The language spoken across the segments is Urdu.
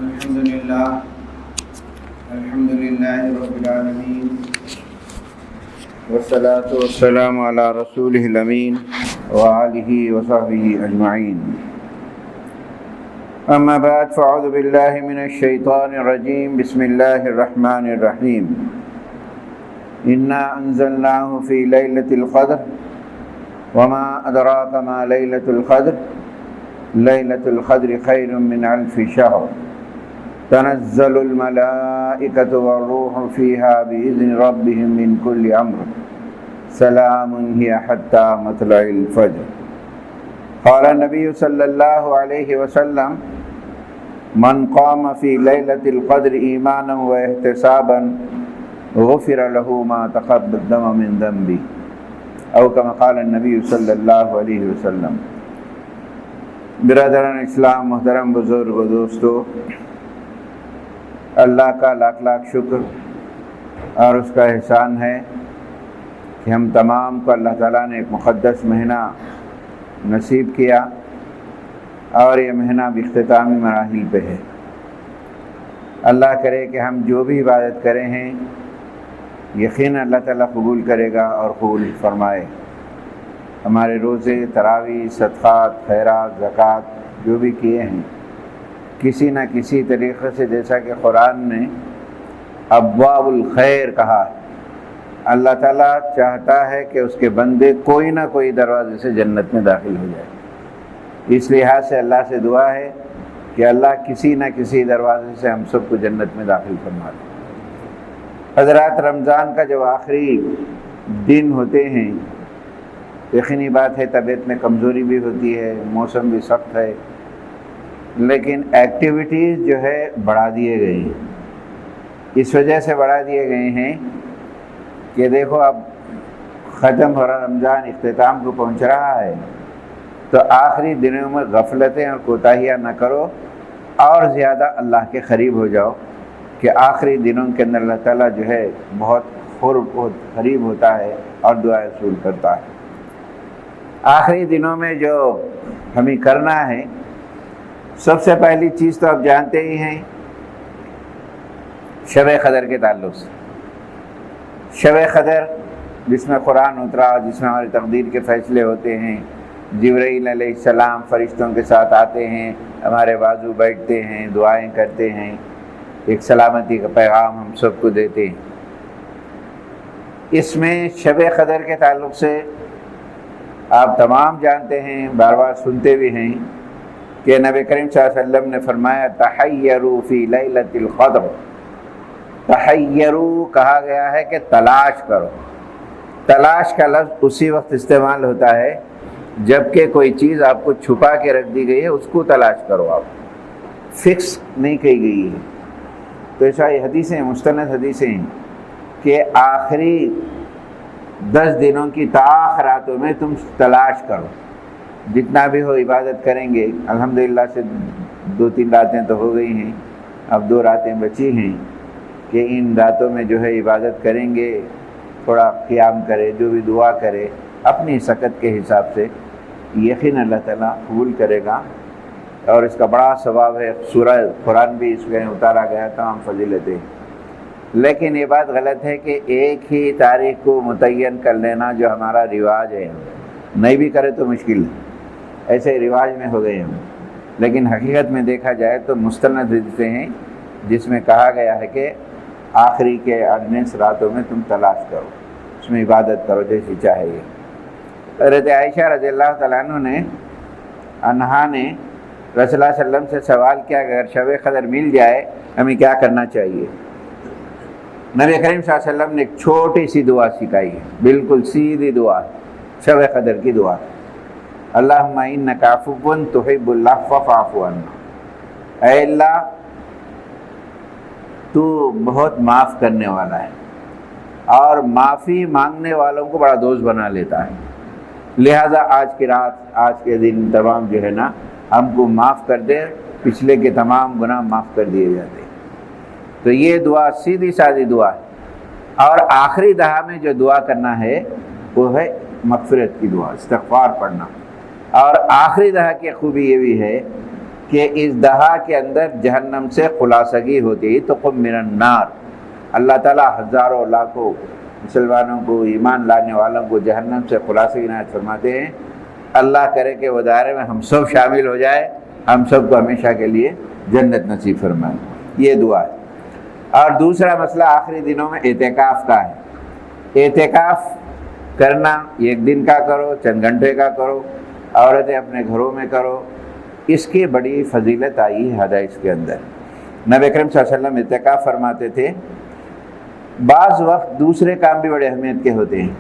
الحمد لله رب العالمين والصلاة والسلام على رسوله الأمين وآله وصحبه أجمعين. أما بعد فأعوذ بالله من الشيطان الرجيم. بسم الله الرحمن الرحيم. إنا أنزلناه في ليلة القدر وما أدراك ما ليلة القدر. ليلة القدر خير من 1000 شهر. تنزل الملائكة والروح فيها بإذن ربهم من كل أمر. سلام هي حتى مطلع الفجر. قال النبي صلى الله عليه وسلم: من قام في ليلة القدر إيمانا واحتسابا غفر له ما تقدم من ذنبه، أو كما قال النبي صلی اللہ علیہ وسلم. برادران اسلام، محترم بزرگ و دوستو، اللہ کا لاکھ لاکھ شکر اور اس کا احسان ہے کہ ہم تمام کو اللہ تعالیٰ نے ایک مقدس مہینہ نصیب کیا، اور یہ مہینہ بھی اختتامی مراحل پہ ہے. اللہ کرے کہ ہم جو بھی عبادت کریں ہیں یقین اللہ تعالیٰ قبول کرے گا اور قبول فرمائے. ہمارے روزے، تراویح، صدقات، خیرات، زکوٰۃ جو بھی کیے ہیں، کسی نہ کسی طریقے سے، جیسا کہ قرآن نے ابواب الخیر کہا ہے، اللہ تعالیٰ چاہتا ہے کہ اس کے بندے کوئی نہ کوئی دروازے سے جنت میں داخل ہو جائے. اس لحاظ سے اللہ سے دعا ہے کہ اللہ کسی نہ کسی دروازے سے ہم سب کو جنت میں داخل فرما دے. حضرات، رمضان کا جو آخری دن ہوتے ہیں، یقینی بات ہے طبیعت میں کمزوری بھی ہوتی ہے، موسم بھی سخت ہے، لیکن ایکٹیویٹیز جو ہے بڑھا دیے گئے ہیں. اس وجہ سے بڑھا دیے گئے ہیں کہ دیکھو اب ختم ہو رہا رمضان، اختتام کو پہنچ رہا ہے، تو آخری دنوں میں غفلتیں اور کوتاہیاں نہ کرو اور زیادہ اللہ کے قریب ہو جاؤ، کہ آخری دنوں کے اندر اللہ تعالیٰ جو ہے بہت قریب ہوتا ہے اور دعا رسول کرتا ہے. آخری دنوں میں جو ہمیں کرنا ہے، سب سے پہلی چیز تو آپ جانتے ہی ہیں شب قدر کے تعلق سے. شب قدر جس میں قرآن اترا، جس میں ہماری تقدیر کے فیصلے ہوتے ہیں، جبرائیل علیہ السلام فرشتوں کے ساتھ آتے ہیں، ہمارے بازو بیٹھتے ہیں، دعائیں کرتے ہیں، ایک سلامتی کا پیغام ہم سب کو دیتے ہیں. اس میں شب قدر کے تعلق سے آپ تمام جانتے ہیں، بار بار سنتے بھی ہیں کہ نبی کریم صلی اللہ علیہ وسلم نے فرمایا: تحیروا فی لیلۃ القدر. تحیروا کہا گیا ہے کہ تلاش کرو. تلاش کا لفظ اسی وقت استعمال ہوتا ہے جب کہ کوئی چیز آپ کو چھپا کے رکھ دی گئی ہے، اس کو تلاش کرو. آپ فکس نہیں کہی گئی ہے. تو ایسا یہ حدیثیں، مستند حدیثیں ہیں کہ آخری 10 دنوں کی تاخراتوں میں تم تلاش کرو. جتنا بھی ہو عبادت کریں گے. الحمدللہ سے 2-3 راتیں تو ہو گئی ہیں، اب 2 راتیں بچی ہیں کہ ان راتوں میں جو ہے عبادت کریں گے، تھوڑا قیام کرے، جو بھی دعا کرے اپنی سکت کے حساب سے، یقین اللہ تعالیٰ قبول کرے گا اور اس کا بڑا ثواب ہے. سورہ قرآن بھی اس میں اتارا گیا، تمام فضیلتیں. لیکن یہ بات غلط ہے کہ ایک ہی تاریخ کو متعین کر لینا جو ہمارا رواج ہے. نہیں بھی کرے تو مشکل ہے، ایسے رواج میں ہو گئے ہم. لیکن حقیقت میں دیکھا جائے تو مستند حدیثیں ہیں جس میں کہا گیا ہے کہ آخری کے 19 راتوں میں تم تلاش کرو، اس میں عبادت کرو جیسی چاہیے. حضرت عائشہ رضی اللہ تعالیٰ عنہ نے رسول اللہ صلی اللہ علیہ وسلم سے سوال کیا کہ اگر شب قدر مل جائے ہمیں کیا کرنا چاہیے. نبی کریم صلی اللہ علیہ وسلم نے ایک چھوٹی سی دعا سکھائی ہے، بالکل سیدھی دعا، شب قدر کی دعا: اللہم انک عفو تحب العفو فاعف عنا. اے اللہ، تو بہت معاف کرنے والا ہے اور معافی مانگنے والوں کو بڑا دوست بنا لیتا ہے، لہذا آج کی رات، آج کے دن تمام جو ہے نا ہم کو معاف کر دے، پچھلے کے تمام گناہ معاف کر دیے جاتے ہیں. تو یہ دعا سیدھی سادی دعا ہے. اور آخری دہا میں جو دعا کرنا ہے وہ ہے مغفرت کی دعا، استغفار پڑھنا. اور آخری دہا کی خوبی یہ بھی ہے کہ اس دہا کے اندر جہنم سے خلاصگی ہوتی ہے، تو قم من النار، اللہ تعالیٰ ہزاروں لاکھوں مسلمانوں کو، ایمان لانے والوں کو جہنم سے خلاصگی عنایت فرماتے ہیں۔ اللہ کرے کہ وہ دائرے میں ہم سب شامل ہو جائے، ہم سب کو ہمیشہ کے لیے جنت نصیب فرمائے، یہ دعا ہے۔ اور دوسرا مسئلہ آخری دنوں میں اعتکاف کا ہے۔ اعتکاف کرنا، ایک دن کا کرو، چند گھنٹے کا کرو، عورتیں اپنے گھروں میں کرو، اس کی بڑی فضیلت آئی ہے حدیث کے اندر۔ نبی کریم صلی اللہ علیہ وسلم اعتکاف فرماتے تھے۔ بعض وقت دوسرے کام بھی بڑے اہمیت کے ہوتے ہیں۔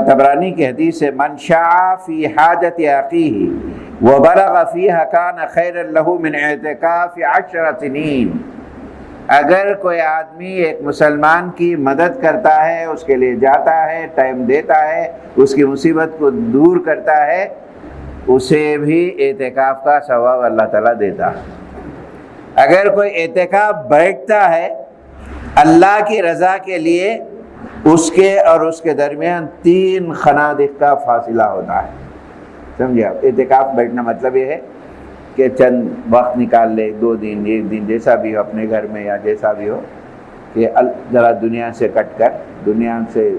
طبرانی کی حدیث ہے، من شاء فی حاجت اخیہ وبلغ فیہا کان خیرا لہ من اعتکاف 10 سنین۔ اگر کوئی آدمی ایک مسلمان کی مدد کرتا ہے، اس کے لیے جاتا ہے، ٹائم دیتا ہے، اس کی مصیبت کو دور کرتا ہے، اسے بھی اعتکاف کا ثواب اللہ تعالیٰ دیتا ہے۔ اگر کوئی اعتکاف بیٹھتا ہے اللہ کی رضا کے لیے، اس کے اور اس کے درمیان 3 خنادق کا فاصلہ ہوتا ہے۔ سمجھے آپ؟ اعتکاف بیٹھنا مطلب یہ ہے کہ چند وقت نکال لے، 2 دن، 1 دن، جیسا بھی ہو، اپنے گھر میں یا جیسا بھی ہو، کہ ذرا دنیا سے کٹ کر، دنیا سے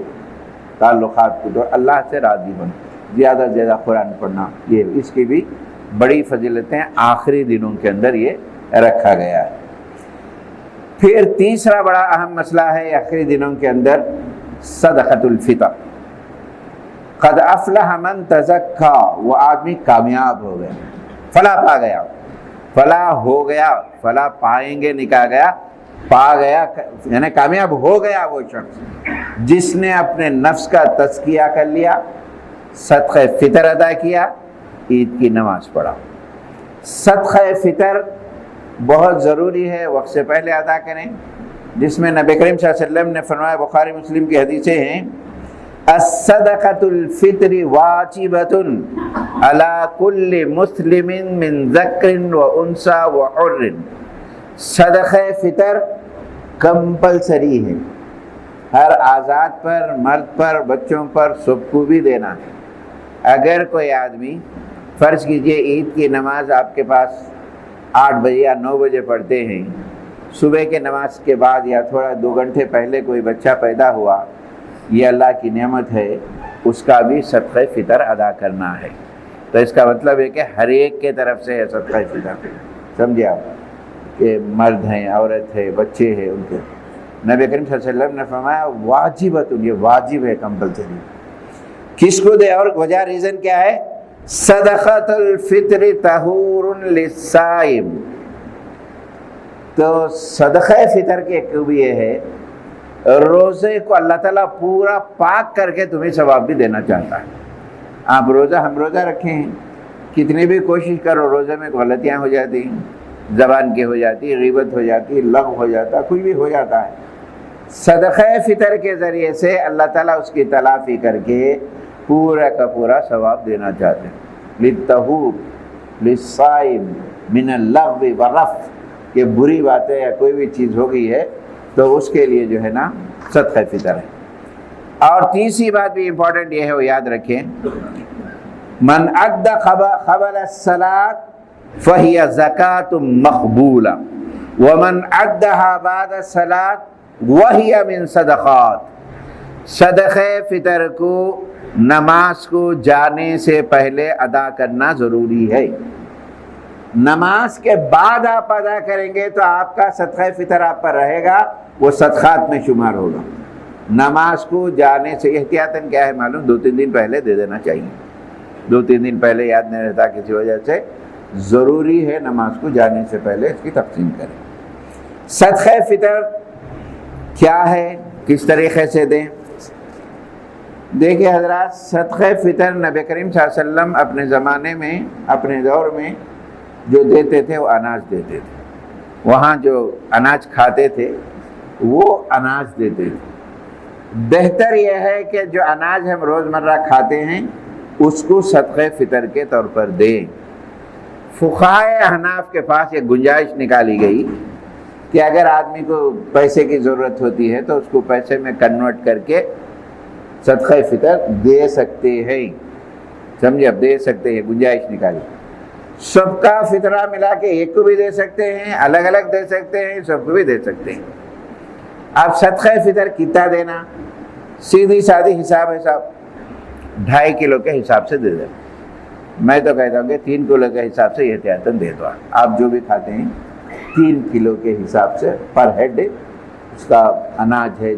تعلقات کو تو اللہ سے راضی بن، زیادہ سے زیادہ قرآن پڑھنا، یہ اس کی بھی بڑی فضیلتیں آخری دنوں کے اندر یہ رکھا گیا ہے۔ پھر تیسرا بڑا اہم مسئلہ ہے آخری دنوں کے اندر صدقۃ الفطر۔ قد افلح من تزکا، وہ آدمی کامیاب ہو گیا، فلاح پا گیا، فلاح ہو گیا، فلاح پائیں گے نکاح گیا، پا گیا، یعنی کامیاب ہو گیا وہ شخص جس نے اپنے نفس کا تزکیہ کر لیا، صدقہ فطر ادا کیا، عید کی نماز پڑھا۔ صدقہ فطر بہت ضروری ہے، وقت سے پہلے ادا کریں، جس میں نبی کریم صلی اللہ علیہ وسلم نے فرمایا، بخاری مسلم کی حدیثیں ہیں، الصدقۃ الفطر واجبۃ علی کل مسلم من ذکر و انثی و حر۔ صدقہ فطر کمپلسری ہے، ہر آزاد پر، مرد پر، بچوں پر، سب کو بھی دینا ہے۔ اگر کوئی آدمی، فرض کیجئے عید کی نماز آپ کے پاس 8 بجے یا 9 بجے پڑھتے ہیں، صبح کے نماز کے بعد یا تھوڑا 2 گھنٹے پہلے کوئی بچہ پیدا ہوا، یہ اللہ کی نعمت ہے، اس کا بھی صدقہ فطر ادا کرنا ہے۔ تو اس کا مطلب ہے کہ ہر ایک کے طرف سے ہے صدقہ فطر، سمجھے آپ، کہ مرد ہیں، عورت ہے، بچے ہیں، ان کے نبی کریم صلی اللہ علیہ وسلم نے فرمایا واجبۃ، یہ واجب ہے، کمپلسری۔ کس کو دے؟ اور وجہ، ریزن کیا ہے؟ صدقۃ الفطر طہور للصائم۔ تو صدقہ فطر کی ایک خوبی یہ ہے، روزے کو اللہ تعالیٰ پورا پاک کر کے تمہیں ثواب بھی دینا چاہتا ہے۔ آپ روزہ، ہم روزہ رکھیں ہیں، کتنی بھی کوشش کرو، روزے میں غلطیاں ہو جاتی ہیں، زبان کی ہو جاتی، غیبت ہو جاتی، لغو ہو جاتا، کچھ بھی ہو جاتا ہے۔ صدقہ فطر کے ذریعے سے اللہ تعالیٰ اس کی تلافی کر کے پورا کا پورا ثواب دینا چاہتے ہیں۔ للطہور للصائم من اللغو والرفث، کہ بری باتیں یا کوئی بھی چیز ہو گئی ہے تو اس کے لیے جو ہے نا صدقہ فطر ہے۔ اور تیسری بات بھی امپورٹنٹ یہ ہے، وہ یاد رکھیں، من ادى قبل الصلاة فهي زکاة مقبولہ ومن اداها بعد الصلاة وهي من صدقات۔ صدقہ فطر کو نماز کو جانے سے پہلے ادا کرنا ضروری ہے۔ نماز کے بعد آپ ادا کریں گے تو آپ کا صدقہ فطر آپ پر رہے گا، وہ صدقات میں شمار ہوگا۔ نماز کو جانے سے احتیاطاً کیا ہے معلوم، 2-3 دن پہلے دے دینا چاہیے۔ 2-3 دن پہلے یاد نہیں رہتا کسی وجہ سے، ضروری ہے نماز کو جانے سے پہلے اس کی تقسیم کریں۔ صدقہ فطر کیا ہے، کس طریقے سے دیں؟ دیکھیں حضرات، صدقہ فطر نبی کریم صلی اللہ علیہ وسلم اپنے زمانے میں، اپنے دور میں جو دیتے تھے وہ اناج دیتے تھے۔ وہاں جو اناج کھاتے تھے وہ اناج دیتے تھے۔ بہتر یہ ہے کہ جو اناج ہم روزمرہ کھاتے ہیں اس کو صدقہ فطر کے طور پر دیں۔ فقہائے احناف کے پاس یہ گنجائش نکالی گئی کہ اگر آدمی کو پیسے کی ضرورت ہوتی ہے تو اس کو پیسے میں کنورٹ کر کے صدقہ فطر دے سکتے ہیں، سمجھے، اب دے سکتے ہیں، گنجائش نکالی۔ سب کا فطرہ ملا کے ایک کو بھی دے سکتے ہیں، الگ الگ دے سکتے ہیں، سب کو بھی دے سکتے ہیں۔ اب صدقہ فطر کتنا دینا، سیدھی سادی حساب 2.5 کلو کے حساب سے دے دیں۔ میں تو کہتا ہوں کہ 3 کلو کے حساب سے احتیاطاً دے دو۔ آپ جو بھی کھاتے ہیں 3 کلو کے حساب سے پر ہیڈ اس کا اناج ہے،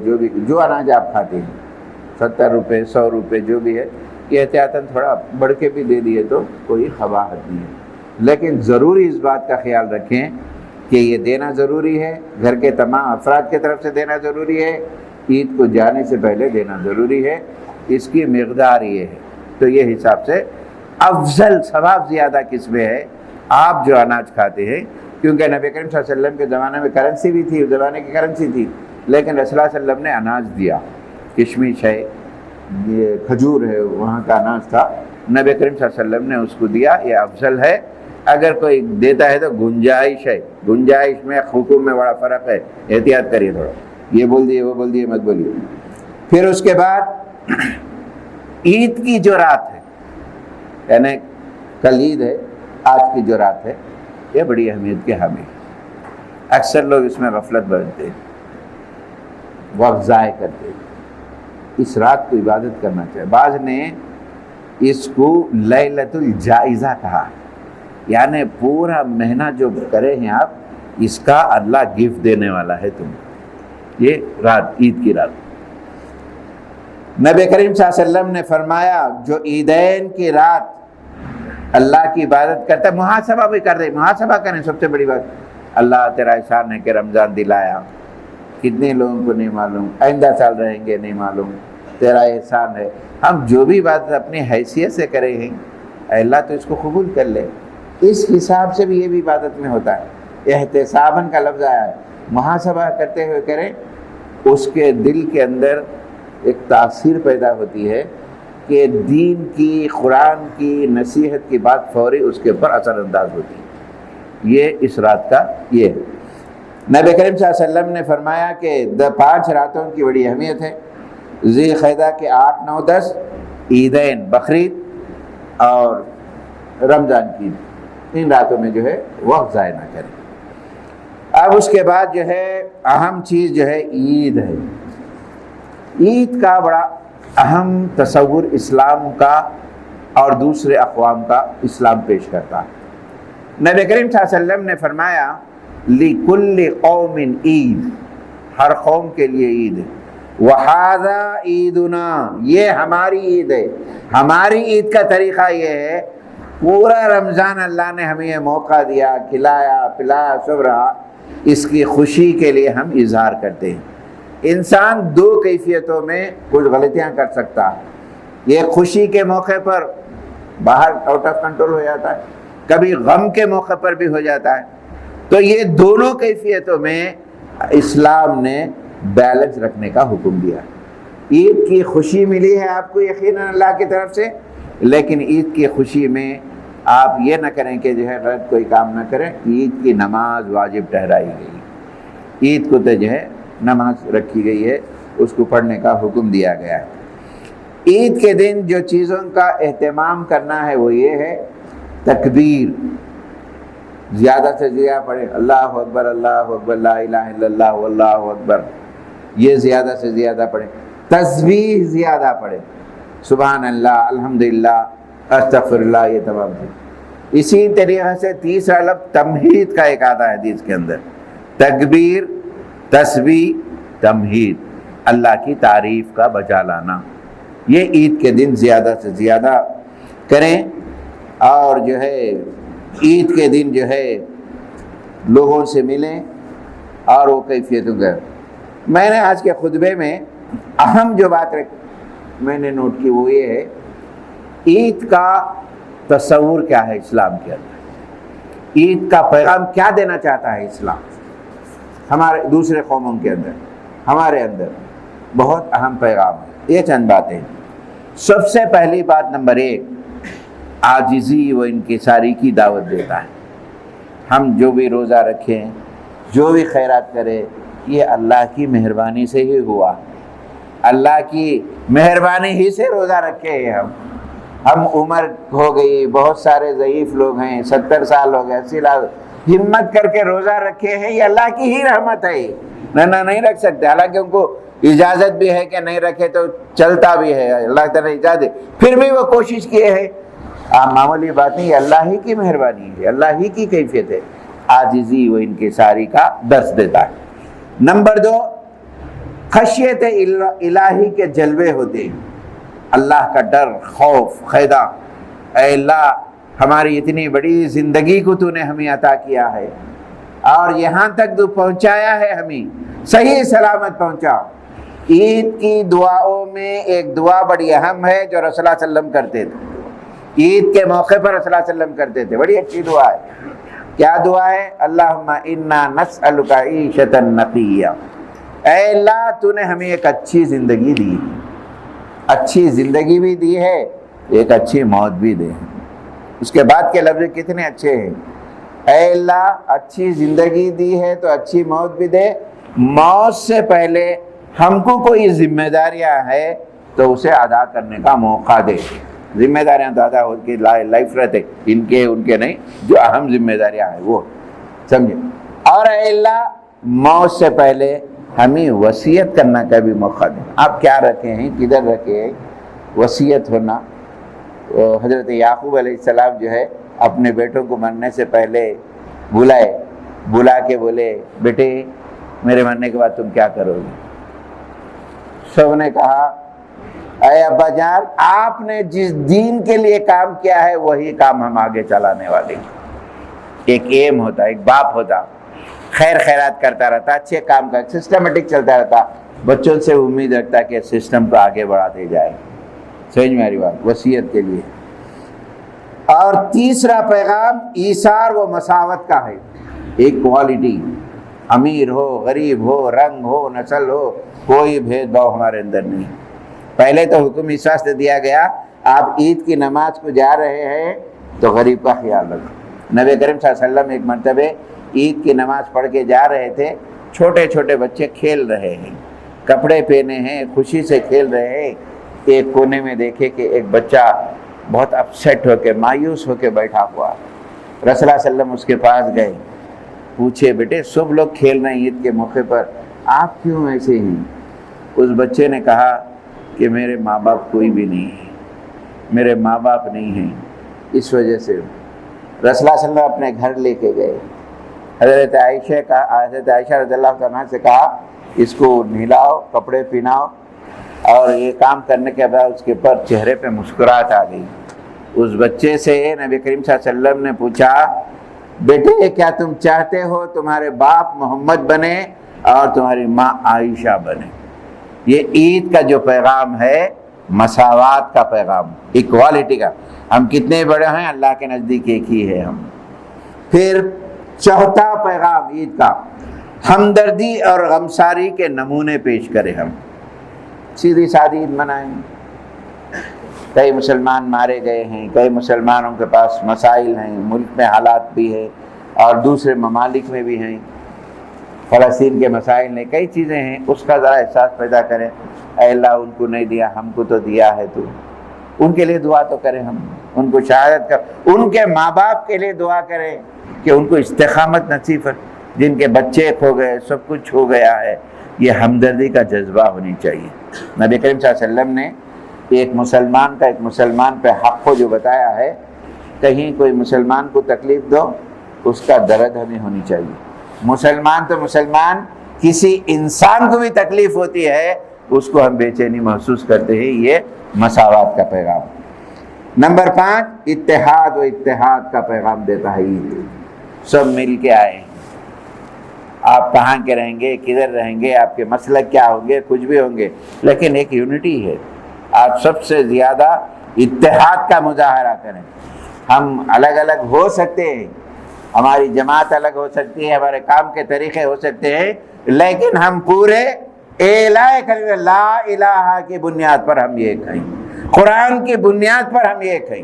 جو اناج آپ کھاتے ہیں 70 روپے 100 روپے جو بھی ہے، یہ احتیاطاً تھوڑا بڑھ کے بھی دے دیے تو کوئی قباحت نہیں ہے، لیکن ضروری اس بات کا خیال رکھیں کہ یہ دینا ضروری ہے، گھر کے تمام افراد کی طرف سے دینا ضروری ہے، عید کو جانے سے پہلے دینا ضروری ہے، اس کی مقدار یہ ہے۔ تو یہ حساب سے افضل ثواب زیادہ کس میں ہے؟ آپ جو اناج کھاتے ہیں، کیونکہ نبی کریم صلی اللہ علیہ وسلم کے زمانے میں کرنسی بھی تھی، اس زمانے کی کرنسی تھی، لیکن رسول اللہ صلی اللہ علیہ وسلم نے اناج دیا، کشمش ہے، یہ کھجور ہے، وہاں کا اناج تھا، نبی کریم صلی اللہ علیہ وسلم نے اس کو دیا، یہ افضل ہے۔ اگر کوئی دیتا ہے تو گنجائش ہے، گنجائش میں حکم میں بڑا فرق ہے، احتیاط کریے تھوڑا، یہ بول دیے وہ بول دیے مت بولیے۔ پھر اس کے بعد عید کی جو رات ہے، یعنی کل عید ہے، آج کی جو رات ہے، یہ بڑی اہمیت کے حامل ہے۔ اکثر لوگ اس میں غفلت برتتے ہیں، وقت ضائع کرتے ہیں۔ اس رات کو عبادت کرنا چاہیے۔ بعض نے اس کو لیلۃ الجائزہ کہا، یعنی پورا مہینہ جو کرے ہیں آپ، اس کا اللہ گفٹ دینے والا ہے تم کو، یہ رات، عید کی رات۔ نبی کریم صلی اللہ علیہ وسلم نے فرمایا جو عیدین کی رات اللہ کی عبادت کرتا ہے، محاسبہ بھی کر دے، محاسبہ کریں۔ سب سے بڑی بات، اللہ تیرا احسان ہے کہ رمضان دلایا، کتنے لوگوں کو نہیں معلوم، آئندہ سال رہیں گے نہیں معلوم، تیرا احسان ہے۔ ہم جو بھی بات اپنی حیثیت سے کرے ہیں، اللہ تو اس کو قبول کر لے۔ اس حساب سے بھی یہ بھی عبادت میں ہوتا ہے۔ احتساباً کا لفظ آیا ہے، محاسبہ کرتے ہوئے کریں، اس کے دل کے اندر ایک تاثیر پیدا ہوتی ہے کہ دین کی، قرآن کی نصیحت کی بات فوری اس کے اوپر اثر انداز ہوتی ہے۔ یہ اس رات کا یہ ہے۔ نبی کریم صلی اللہ علیہ وسلم نے فرمایا کہ 5 راتوں کی بڑی اہمیت ہے، ذی القعدہ کے 8، 9، 10 عیدین، بقرعید اور رمضان کی، ان راتوں میں جو ہے وقت ضائع نہ کریں۔ اب اس کے بعد جو ہے اہم چیز جو ہے عید ہے۔ عید کا بڑا اہم تصور اسلام کا اور دوسرے اقوام کا اسلام پیش کرتا ہے۔ نبی کریم صلی اللہ علیہ وسلم نے فرمایا لِكُلِّ قَوْمٍ عید، ہر قوم کے لیے عید ہے، وَهَذَا عِيدُنَا، یہ ہماری عید ہے۔ ہماری عید کا طریقہ یہ ہے، پورا رمضان اللہ نے ہمیں یہ موقع دیا، کھلایا پلایا سب رہا، اس کی خوشی کے لیے ہم اظہار کرتے ہیں۔ انسان 2 کیفیتوں میں کچھ غلطیاں کر سکتا ہے، یہ خوشی کے موقع پر باہر آؤٹ آف کنٹرول ہو جاتا ہے، کبھی غم کے موقع پر بھی ہو جاتا ہے۔ تو یہ دونوں کیفیتوں میں اسلام نے بیلنس رکھنے کا حکم دیا۔ عید کی خوشی ملی ہے آپ کو یقیناً اللہ کی طرف سے، لیکن عید کی خوشی میں آپ یہ نہ کریں کہ جو ہے غلط کوئی کام نہ کریں۔ عید کی نماز واجب ٹھہرائی گئی، عید کو تو جو ہے نماز رکھی گئی ہے، اس کو پڑھنے کا حکم دیا گیا ہے۔ عید کے دن جو چیزوں کا اہتمام کرنا ہے وہ یہ ہے، تکبیر زیادہ سے زیادہ پڑھیں، اللہ اکبر اللہ اکبر لا الہ الا اللہ واللہ اکبر، یہ زیادہ سے زیادہ پڑھیں۔ تسبیح زیادہ پڑھیں، سبحان اللہ، الحمدللہ، استغفر اللہ، یہ تمام چیز۔ اسی طریقے سے تیسرا لفظ تمہید کا ایک آتا ہے حدیث کے اندر، تکبیر، تسبیح، تمہید، اللہ کی تعریف کا بجا لانا، یہ عید کے دن زیادہ سے زیادہ کریں۔ اور جو ہے عید کے دن جو ہے لوگوں سے ملیں اور وہ کیفیتوں کا۔ میں نے آج کے خطبے میں اہم جو بات میں نے نوٹ کی وہ یہ ہے، عید کا تصور کیا ہے اسلام کے اندر، عید کا پیغام کیا دینا چاہتا ہے اسلام ہمارے دوسرے قوموں کے اندر، ہمارے اندر بہت اہم پیغام ہے۔ یہ چند باتیں، سب سے پہلی بات نمبر 1، عاجزی و انکساری کی دعوت دیتا ہے۔ ہم جو بھی روزہ رکھیں، جو بھی خیرات کریں، یہ اللہ کی مہربانی سے ہی ہوا، اللہ کی مہربانی ہی سے روزہ رکھے ہیں ہم۔ ہم عمر ہو گئی، بہت سارے ضعیف لوگ ہیں، 70 سال ہو گئے، 80 سال، ہمت کر کے روزہ رکھے ہیں، یہ اللہ کی ہی رحمت ہے، نہ نہیں رکھ سکتے، حالانکہ ان کو اجازت بھی ہے کہ نہیں رکھے تو چلتا بھی ہے، اللہ تعالیٰ نے اجازت، پھر بھی وہ کوشش کیے ہیں۔ معمولی بات نہیں، اللہ ہی کی مہربانی ہے، اللہ ہی کی کیفیت ہے، عاجزی وہ ان کی ساری کا درس دیتا ہے۔ نمبر 2، خشیت الہی کے جلوے ہوتے ہیں، اللہ کا ڈر، خوف، خیدہ، اے اللہ ہماری اتنی بڑی زندگی کو تو نے ہمیں عطا کیا ہے اور یہاں تک تو پہنچایا ہے، ہمیں صحیح سلامت پہنچا۔ عید کی دعاؤں میں ایک دعا بڑی اہم ہے جو رسول اللہ صلی اللہ علیہ وسلم کرتے تھے، عید کے موقع پر رسول اللہ صلی اللہ علیہ وسلم کرتے تھے، بڑی اچھی دعا ہے۔ کیا دعا ہے؟ اللہم انا نسألک عیشۃ نقیہ، اے اللہ تو نے ہمیں ایک اچھی زندگی دی، اچھی زندگی بھی دی ہے، ایک اچھی موت بھی دے۔ اس کے بعد کے لفظ کتنے اچھے ہیں، اے اللہ اچھی زندگی دی ہے تو اچھی موت بھی دے، موت سے پہلے ہم کو کوئی ذمہ داریاں ہے تو اسے ادا کرنے کا موقع دے۔ ذمہ داریاں تو ادا ہو کے لائف رہتے، ان کے نہیں، جو اہم ذمہ داریاں ہیں وہ سمجھے۔ اور اے اللہ موت سے پہلے ہمیں وصیت کرنا کا بھی موقع دیں۔ آپ کیا رکھے ہیں، کدھر رکھے ہیں؟ وصیت ہونا۔ حضرت یعقوب علیہ السلام جو ہے اپنے بیٹوں کو مرنے سے پہلے بلا کے بولے، بیٹے میرے مرنے کے بعد تم کیا کرو گے؟ سب نے کہا اے ابا جان آپ نے جس دین کے لیے کام کیا ہے وہی کام ہم آگے چلانے والے ہیں۔ ایک ایم ہوتا، ایک باپ ہوتا، خیر خیرات کرتا رہتا، اچھے کام کا سسٹمیٹک چلتا رہتا، بچوں سے امید رکھتا کہ سسٹم کو آگے بڑھاتے جائے۔ سمجھ میں آ رہی بات؟ وصیت کے لیے۔ اور تیسرا پیغام ایثار و مساوت کا ہے، ایک کوالٹی، امیر ہو، غریب ہو، رنگ ہو، نسل ہو، کوئی بھید بھاؤ ہمارے اندر نہیں۔ پہلے تو حکم اس واسطے دیا گیا، آپ عید کی نماز کو جا رہے ہیں تو غریب کا خیال رکھو۔ نبی کریم صلی اللہ علیہ وسلم ایک مرتبہ عید کی نماز پڑھ کے جا رہے تھے، چھوٹے چھوٹے بچے کھیل رہے ہیں، کپڑے پہنے ہیں، خوشی سے کھیل رہے ہیں، ایک کونے میں دیکھے کہ ایک بچہ بہت اپسیٹ ہو کے، مایوس ہو کے بیٹھا ہوا۔ رسول اللہ صلی اللہ علیہ وسلم اس کے پاس گئے، پوچھے بیٹے سب لوگ کھیل رہے ہیں عید کے موقع پر، آپ کیوں ایسے ہیں؟ اس بچے نے کہا کہ میرے ماں باپ کوئی بھی نہیں ہے، میرے ماں باپ نہیں ہیں، اس وجہ سے۔ رسول اللہ صلی اللہ علیہ وسلم اپنے گھر لے کے گئے، حضرت عائشہ رضی اللہ عنہا سے کہا اس کو نہلاؤ، کپڑے پہناؤ، اور یہ کام کرنے کے بعد اس کے پر چہرے پہ مسکراہٹ آ گئی۔ اس بچے سے نبی کریم صلی اللہ علیہ وسلم نے پوچھا، بیٹے کیا تم چاہتے ہو تمہارے باپ محمد بنے اور تمہاری ماں عائشہ بنے؟ یہ عید کا جو پیغام ہے مساوات کا پیغام، ایکوالٹی کا۔ ہم کتنے بڑے ہیں اللہ کے نزدیک ایک ہی ہے ہم۔ پھر چوتھا پیغام عید کا، ہمدردی اور غمساری کے نمونے پیش کریں۔ ہم سیدھی سادی عید منائیں۔ کئی مسلمان مارے گئے ہیں، کئی مسلمانوں کے پاس مسائل ہیں، ملک میں حالات بھی ہے اور دوسرے ممالک میں بھی ہیں، فلسطین کے مسائل ہیں، کئی چیزیں ہیں، اس کا ذرا احساس پیدا کریں، اے اللہ ان کو نہیں دیا ہم کو تو دیا ہے تو، ان کے لیے دعا تو کریں، ہم ان کو شہادت کر، ان کے ماں باپ کے لیے دعا کریں کہ ان کو استقامت نصیب ہے، جن کے بچے کھو گئے، سب کچھ ہو گیا ہے۔ یہ ہمدردی کا جذبہ ہونی چاہیے۔ نبی کریم صلی اللہ علیہ وسلم نے ایک مسلمان پہ حق کو جو بتایا ہے، کہیں کوئی مسلمان کو تکلیف دو اس کا درد ہمیں ہونی چاہیے۔ مسلمان تو مسلمان، کسی انسان کو بھی تکلیف ہوتی ہے اس کو ہم بے چینی محسوس کرتے ہیں، یہ مساوات کا پیغام۔ نمبر 5 اتحاد و اتحاد کا پیغام دیتا ہے عید۔ سب مل کے آئے، آپ کہاں کے رہیں گے، کدھر رہیں گے، آپ کے مسلک کیا ہوں گے، کچھ بھی ہوں گے، لیکن ایک یونٹی ہے۔ آپ سب سے زیادہ اتحاد کا مظاہرہ کریں۔ ہم الگ الگ ہو سکتے ہیں، ہماری جماعت الگ ہو سکتی ہے، ہمارے کام کے طریقے ہو سکتے ہیں، لیکن ہم پورے اعلاء کلمہ لا الہ کی بنیاد پر ہم ایک ہیں، قرآن کی بنیاد پر ہم ایک ہیں،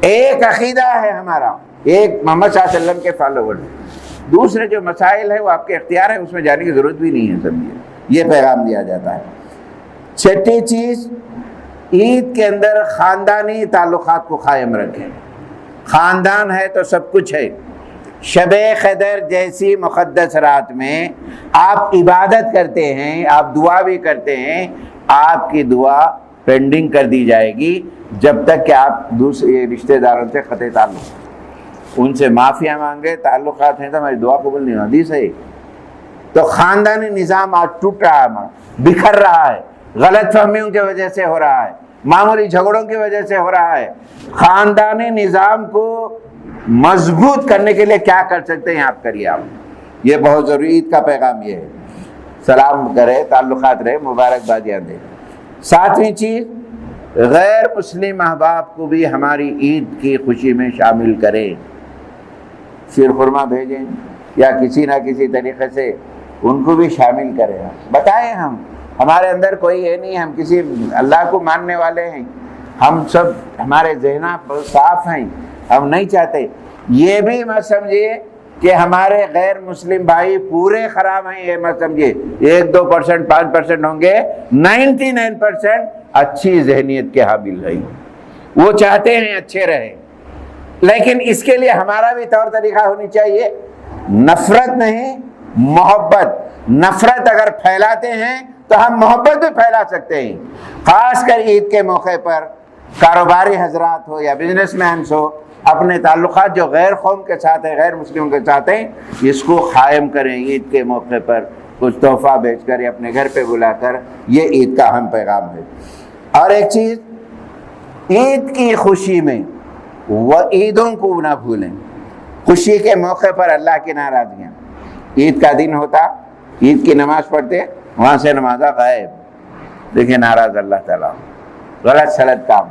ایک عقیدہ ہے ہمارا، ایک محمد صلی اللہ علیہ وسلم کے فالوور۔ دوسرے جو مسائل ہیں وہ آپ کے اختیار ہے، اس میں جانے کی ضرورت بھی نہیں ہے، سمجھیے، یہ پیغام دیا جاتا ہے۔ چھٹی چیز عید کے اندر خاندانی تعلقات کو قائم رکھیں. خاندان ہے تو سب کچھ ہے. شب قدر جیسی مقدس رات میں آپ عبادت کرتے ہیں، آپ دعا بھی کرتے ہیں، آپ کی دعا پینڈنگ کر دی جائے گی جب تک کہ آپ دوسرے رشتہ داروں سے قطع تعلق، ان سے معافیا مانگے، تعلقات ہیں تو ہماری دعا قبول نہیں ہوتی. صحیح. تو خاندانی نظام آج ٹوٹ رہا ہے، بکھر رہا ہے، غلط فہمیوں کی وجہ سے ہو رہا ہے، معمولی جھگڑوں کی وجہ سے ہو رہا ہے. خاندانی نظام کو مضبوط کرنے کے لیے کیا کر سکتے ہیں آپ کریے. آپ یہ بہت ضروری. عید کا پیغام یہ ہے، سلام کرے، تعلقات رہے، مبارکبادیاں دے. 7ویں چیز، غیر مسلم احباب کو بھی ہماری عید کی خوشی میں شامل کریں. شیر خورما بھیجیں یا کسی نہ کسی طریقے سے ان کو بھی شامل کریں. بتائیں ہمارے اندر کوئی یہ نہیں، ہم کسی اللہ کو ماننے والے ہیں، ہم سب ہمارے ذہنات بہت صاف ہیں، ہم نہیں چاہتے. یہ بھی مت سمجھیے کہ ہمارے غیر مسلم بھائی پورے خراب ہیں، یہ مت سمجھیے. 1-2% 5% ہوں گے، 99% اچھی ذہنیت کے حامل ہیں، وہ چاہتے ہیں اچھے رہیں. لیکن اس کے لیے ہمارا بھی طور طریقہ ہونی چاہیے. نفرت نہیں، محبت. نفرت اگر پھیلاتے ہیں تو ہم محبت بھی پھیلا سکتے ہیں. خاص کر عید کے موقع پر کاروباری حضرات ہو یا بزنس مینس ہو، اپنے تعلقات جو غیر قوم کے ساتھ ہیں، غیر مسلموں کے ساتھ ہیں، اس کو قائم کریں. عید کے موقع پر کچھ تحفہ بیچ کر یا اپنے گھر پہ بلا کر، یہ عید کا اہم پیغام ہے. اور ایک چیز، عید کی خوشی میں وہ عیدوں کو نہ بھولیں. خوشی کے موقع پر اللہ کی ناراضگیاں. عید کا دن ہوتا، عید کی نماز پڑھتے، وہاں سے نمازہ غائب، دیکھیں ناراض اللہ تعالیٰ، غلط سلط کام.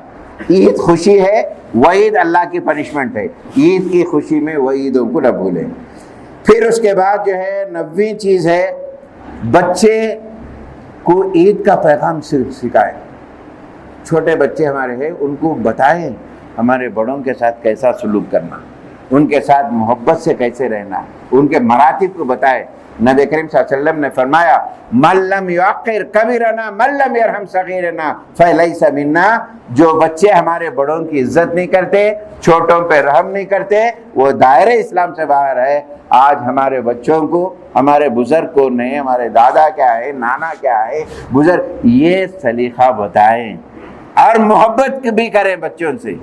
عید خوشی ہے، وعید اللہ کی پنشمنٹ ہے. عید کی خوشی میں وعیدوں کو نہ بھولیں. پھر اس کے بعد جو ہے 9ویں چیز ہے، بچے کو عید کا پیغام سکھائیں. چھوٹے بچے ہمارے ہیں، ان کو بتائیں ہمارے بڑوں کے ساتھ کیسا سلوک کرنا، ان کے ساتھ محبت سے کیسے رہنا، ان کے مراتب کو بتائیں. نبی کریم صلی اللہ علیہ وسلم نے فرمایا، من لم یعقر کبیرنا من لم یرحم صغیرنا فلیس منا. جو بچے ہمارے بڑوں کی عزت نہیں کرتے، چھوٹوں پہ رحم نہیں کرتے، وہ دائرے اسلام سے باہر ہے. آج ہمارے بچوں کو، ہمارے بزرگ کو نہیں، ہمارے دادا کیا ہے، نانا کیا ہے، بزرگ، یہ سلیقہ بتائیں. اور محبت بھی کریں بچوں سے،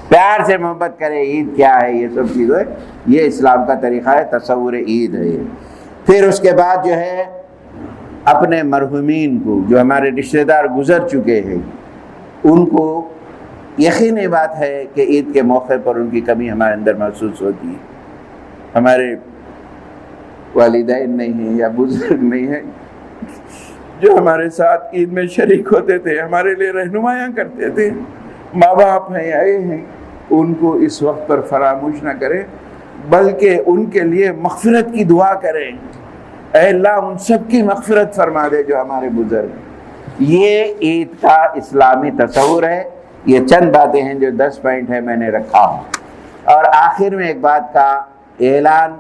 پیار سے محبت کریں. عید کیا ہے، یہ سب چیزیں، یہ اسلام کا طریقہ ہے، تصور عید ہے. پھر اس کے بعد جو ہے اپنے مرحومین کو، جو ہمارے رشتہ دار گزر چکے ہیں، ان کو یقینی بات ہے کہ عید کے موقع پر ان کی کمی ہمارے اندر محسوس ہوتی ہے. ہمارے والدین نہیں ہیں یا بزرگ نہیں ہیں جو ہمارے ساتھ عید میں شریک ہوتے تھے، ہمارے لیے رہنمایاں کرتے تھے. ماں باپ ہیں، آئے ہیں، ان کو اس وقت پر فراموش نہ کریں، بلکہ ان کے لیے مغفرت کی دعا کریں. اے اللہ ان سب کی مغفرت فرما دے جو ہمارے بزرگ. یہ عید کا اسلامی تصور ہے. یہ چند باتیں ہیں جو 10 پوائنٹ ہے میں نے رکھا ہوں. اور آخر میں ایک بات کا اعلان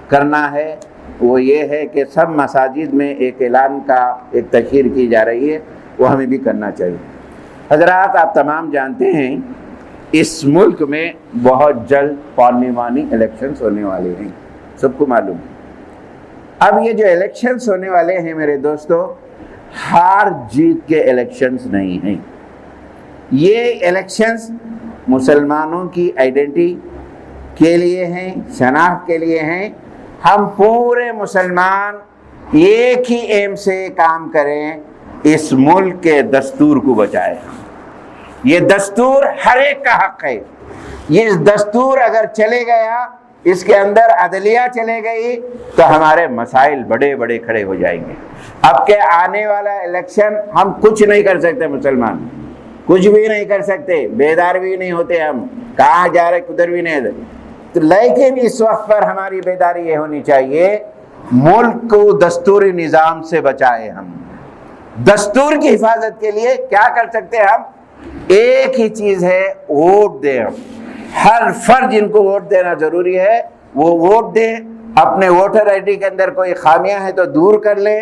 کرنا ہے، وہ یہ ہے کہ سب مساجد میں ایک اعلان کا ایک تشہیر کی جا رہی ہے، وہ ہمیں بھی کرنا چاہیے. حضرات آپ تمام جانتے ہیں اس ملک میں بہت جلد پارلیمانی الیکشنز ہونے والے ہیں، سب کو معلوم ہے. اب یہ جو الیکشنز ہونے والے ہیں میرے دوستو، ہار جیت کے الیکشنز نہیں ہیں. یہ الیکشنز مسلمانوں کی آئیڈینٹی کے لیے ہیں، شناخت کے لیے ہیں. ہم پورے مسلمان ایک ہی ایم سے کام کریں، اس ملک کے دستور کو بچائیں. یہ دستور ہر ایک کا حق ہے. یہ دستور اگر چلے گیا، اس کے اندر عدلیہ چلے گئی، تو ہمارے مسائل بڑے بڑے کھڑے ہو جائیں گے. اب کے آنے والا الیکشن ہم کچھ نہیں کر سکتے، مسلمان کچھ بھی نہیں کر سکتے، بیدار بھی نہیں ہوتے، ہم کہاں جا رہے کدھر بھی نہیں. لیکن اس وقت پر ہماری بیداری یہ ہونی چاہیے، ملک کو دستوری نظام سے بچائے. ہم دستور کی حفاظت کے لیے کیا کر سکتے ہیں؟ ہم ایک ہی چیز ہے، ووٹ دیں. ہر فرد جن کو ووٹ دینا ضروری ہے وہ ووٹ دیں. اپنے ووٹر آئی ڈی کے اندر کوئی خامیاں ہیں تو دور کر لیں.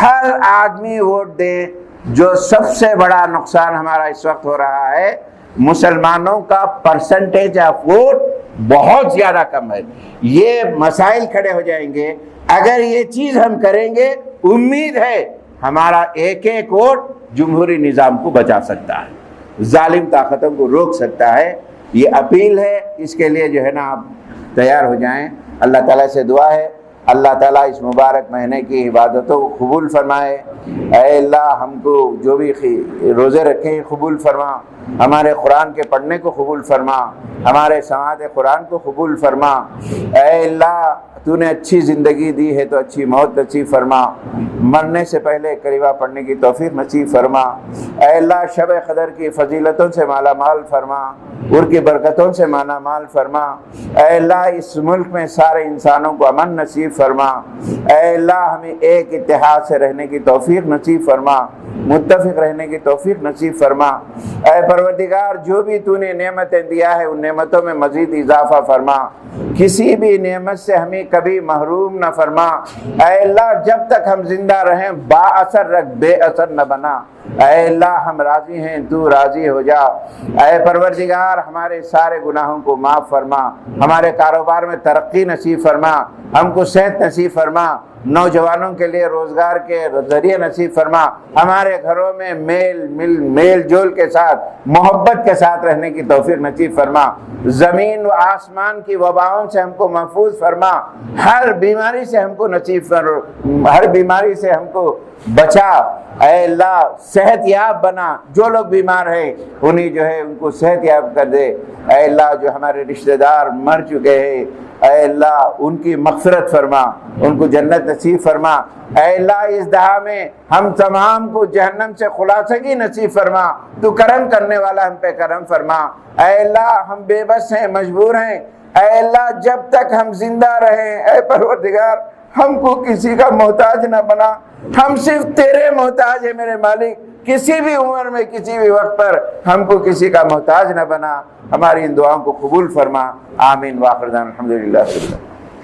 ہر آدمی ووٹ دے. جو سب سے بڑا نقصان ہمارا اس وقت ہو رہا ہے، مسلمانوں کا پرسنٹیج آف ووٹ بہت زیادہ کم ہے۔ یہ مسائل کھڑے ہو جائیں گے اگر یہ چیز ہم کریں گے، امید ہے ہمارا ایک ایک ووٹ جمہوری نظام کو بچا سکتا ہے، ظالم طاقتوں کو روک سکتا ہے۔ یہ اپیل ہے، اس کے لیے جو ہے نا آپ تیار ہو جائیں۔ اللہ تعالیٰ سے دعا ہے اللہ تعالیٰ اس مبارک مہینے کی عبادتوں کو قبول فرمائے۔ اے اللہ ہم کو جو بھی روزے رکھے ہیں قبول فرما، ہمارے قرآن کے پڑھنے کو قبول فرما، ہمارے سماعت قرآن کو قبول فرما۔ اے اللہ تو نے اچھی زندگی دی ہے تو اچھی موت نصیب فرما، مرنے سے پہلے کلمہ پڑھنے کی توفیق نصیب فرما۔ اے اللہ شب قدر کی فضیلتوں سے مالا مال فرما، ان کی برکتوں سے مالا مال فرما۔ اے اللہ اس ملک میں سارے انسانوں کو امن نصیب فرما۔ اے اللہ ہمیں ایک اتحاد سے رہنے کی توفیق نصیب فرما، متفق رہنے کی توفیق نصیب فرما۔ اے پروردگار جو بھی تو نے نعمتیں دیا ہے ان نعمتوں میں مزید اضافہ فرما، کسی بھی نعمت سے ہمیں کبھی محروم نہ فرما۔ اے اللہ جب تک ہم زندہ رہیں با اثر رکھ، بے اثر نہ بنا۔ اے اللہ ہم راضی ہیں تو راضی ہو جا۔ اے پروردگار ہمارے سارے گناہوں کو معاف فرما، ہمارے کاروبار میں ترقی نصیب فرما، ہم کو صحت نصیب فرما، نوجوانوں کے لیے روزگار کے ذریعے نصیب فرما، ہمارے گھروں میں میل جول کے ساتھ محبت کے ساتھ رہنے کی توفیق نصیب فرما۔ زمین و آسمان کی وباؤں سے ہم کو محفوظ فرما، ہر بیماری سے ہم کو ہر بیماری سے ہم کو بچا۔ اے اللہ صحت یاب بنا، جو لوگ بیمار ہیں انہیں جو ہے ان کو صحت یاب کر دے۔ اے اللہ جو ہمارے رشتہ دار مر چکے ہیں اے اللہ ان کی مغفرت فرما، ان کو جنت نصیب فرما۔ اے اللہ اس دہا میں ہم تمام کو جہنم سے خلاصگی نصیب فرما، تو کرم کرنے والا ہم پہ کرم فرما۔ اے اللہ ہم بے بس ہیں، مجبور ہیں، اے اللہ جب تک ہم زندہ رہیں اے پروردگار ہم کو کسی کا محتاج نہ بنا، ہم صرف تیرے محتاج ہیں میرے مالک، کسی بھی عمر میں کسی بھی وقت پر ہم کو کسی کا محتاج نہ بنا۔ ہماری ان دعاؤں کو قبول فرما، آمین۔ وآخر دعوانا الحمدللہ۔